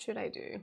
should I do?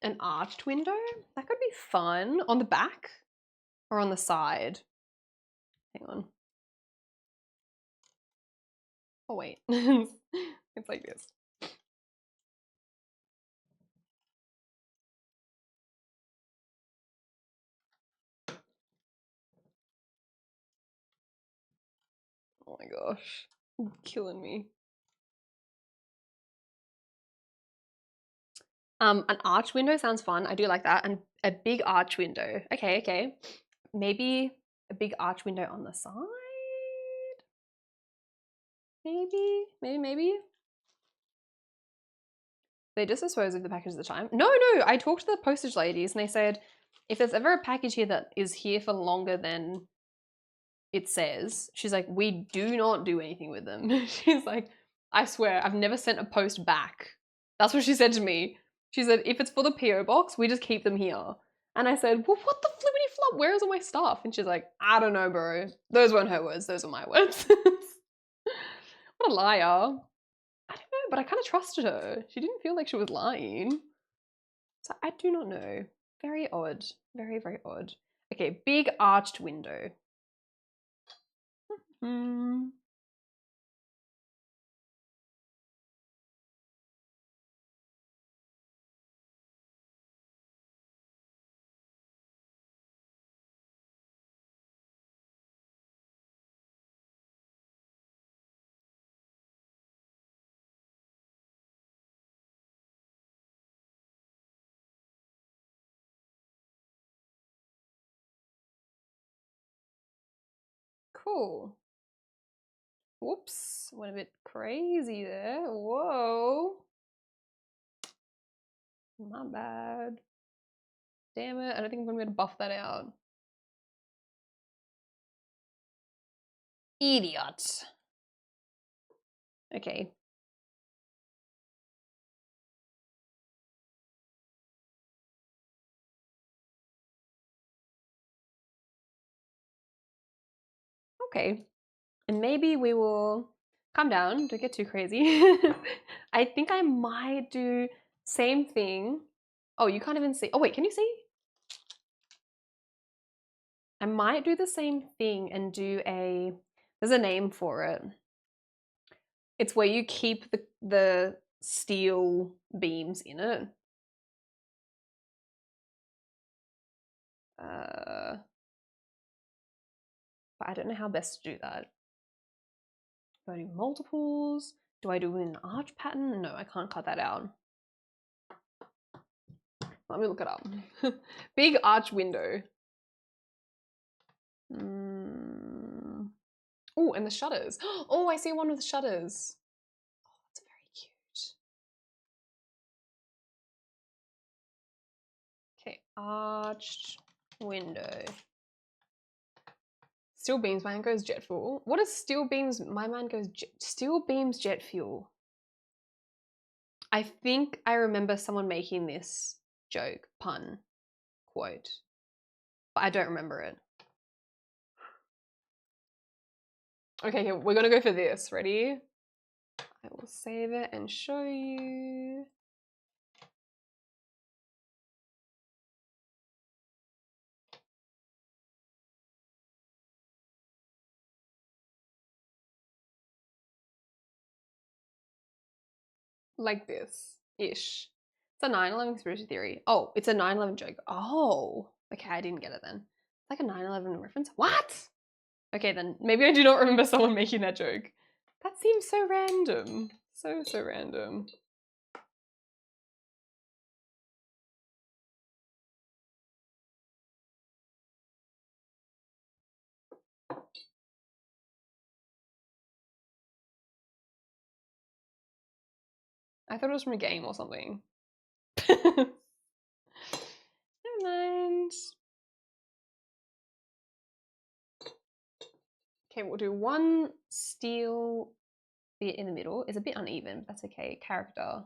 An arched window? That could be fun. On the back or on the side? Hang on. Oh, wait. It's like this. Oh my gosh. You're killing me. An arch window sounds fun. I do like that. And a big arch window. Okay, okay. Maybe a big arch window on the side? Maybe. They just dispose of the package at the time. No, I talked to the postage ladies and they said if there's ever a package here that is here for longer than it says, she's like, we do not do anything with them. She's like, I swear, I've never sent a post back. That's what she said to me. She said, if it's for the PO box, we just keep them here. And I said, well, what the flippity flop? Where is all my stuff? And she's like, I don't know, bro. Those weren't her words. Those are my words. What a liar. I don't know, but I kind of trusted her. She didn't feel like she was lying. So I do not know. Very odd. Very, very odd. Okay, big arched window. Cool. Whoops, went a bit crazy there. Whoa. My bad. Damn it, I don't think I'm gonna be able to buff that out. Idiot. Okay. Okay. And maybe we will calm down, don't get too crazy. I think I might do same thing. Oh, you can't even see. Oh, wait, can you see? I might do the same thing and do there's a name for it. It's where you keep the steel beams in it. But I don't know how best to do that. Do I do multiples? Do I do an arch pattern? No, I can't cut that out. Let me look it up. Big arch window. Oh, and the shutters. Oh, I see one with the shutters. Oh, that's very cute. Okay, arched window. Steel beams, my man goes jet fuel. What is steel beams? My man goes steel beams jet fuel. I think I remember someone making this joke, pun, quote, but I don't remember it. Okay, we're gonna go for this. Ready? I will save it and show you. Like this-ish. It's a 9/11 conspiracy theory. Oh, it's a 9/11 joke. Oh, okay, I didn't get it then. It's like a 9/11 reference. What? Okay, then maybe I do not remember someone making that joke. That seems so random. So random. I thought it was from a game or something. Never mind. Okay, we'll do one steel bit in the middle. It's a bit uneven, but that's okay. Character.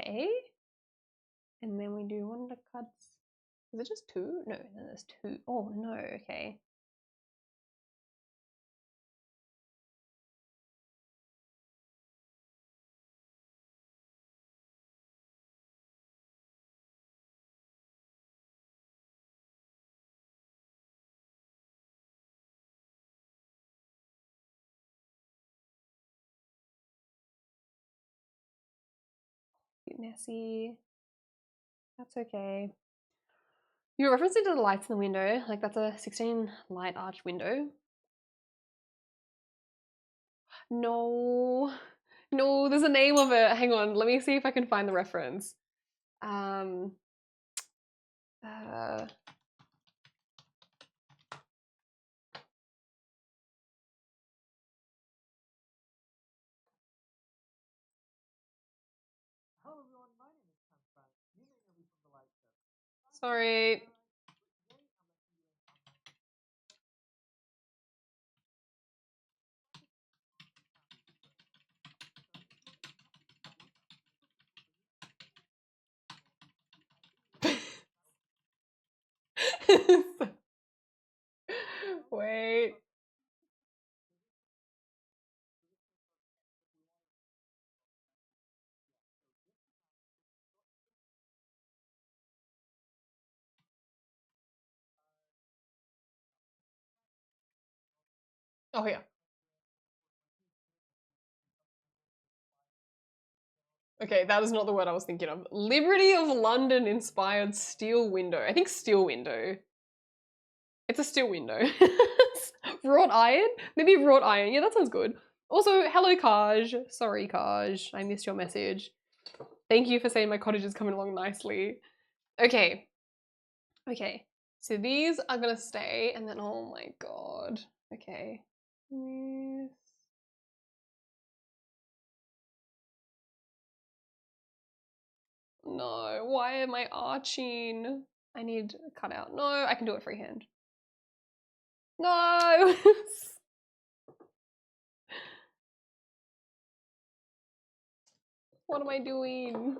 Okay. And then we do undercuts. Is it just 2? No, then there's 2. Oh, no, okay. Messy. That's okay. You're referencing to the lights in the window. Like, that's a 16 light arch window. No. No, there's a name of it. Hang on, let me see if I can find the reference. Uh, sorry. Wait. Oh, yeah. Okay, that is not the word I was thinking of. Liberty of London inspired steel window. I think steel window. It's a steel window. Wrought iron? Maybe wrought iron. Yeah, that sounds good. Also, hello, Kaj. Sorry, Kaj. I missed your message. Thank you for saying my cottage is coming along nicely. Okay. Okay. So these are gonna stay, and then, oh my god. Okay. Yes. No, why am I arching? I need a cutout. No, I can do it freehand. No! What am I doing?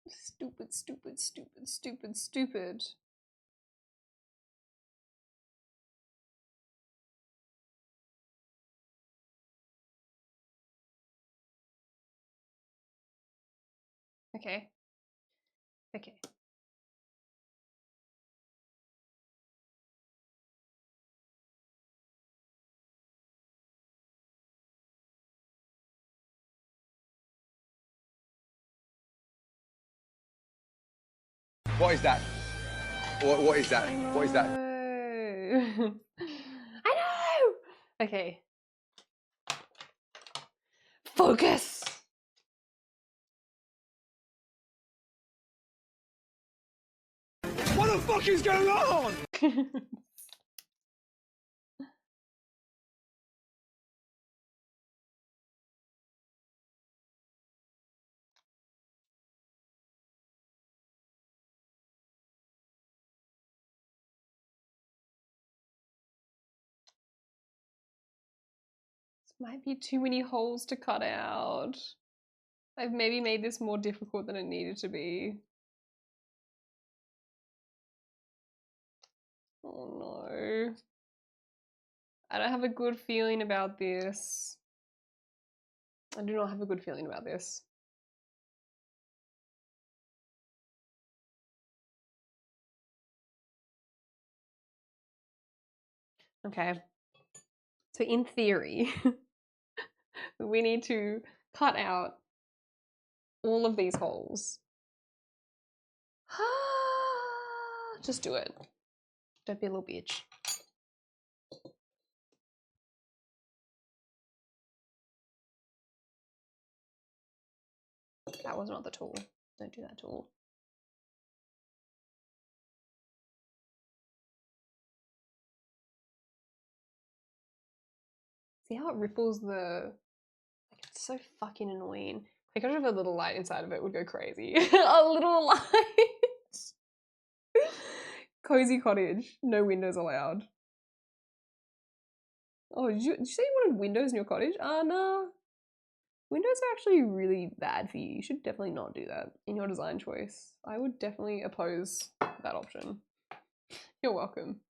Stupid, stupid, stupid, stupid, stupid. Okay. Okay. What is that? What is that? What is that? I know! Okay. Focus! What the fuck is going on? This might be too many holes to cut out. I've maybe made this more difficult than it needed to be. Oh no. I don't have a good feeling about this. I do not have a good feeling about this. Okay. So in theory, we need to cut out all of these holes. Just do it. Don't be a little bitch. That was not the tool. Don't do that tool. See how it ripples the... Like, it's so fucking annoying. I could have a little light inside of it would go crazy. A little light! Cozy cottage. No windows allowed. Oh, did you say you wanted windows in your cottage? Nah. Windows are actually really bad for you. You should definitely not do that in your design choice. I would definitely oppose that option. You're welcome.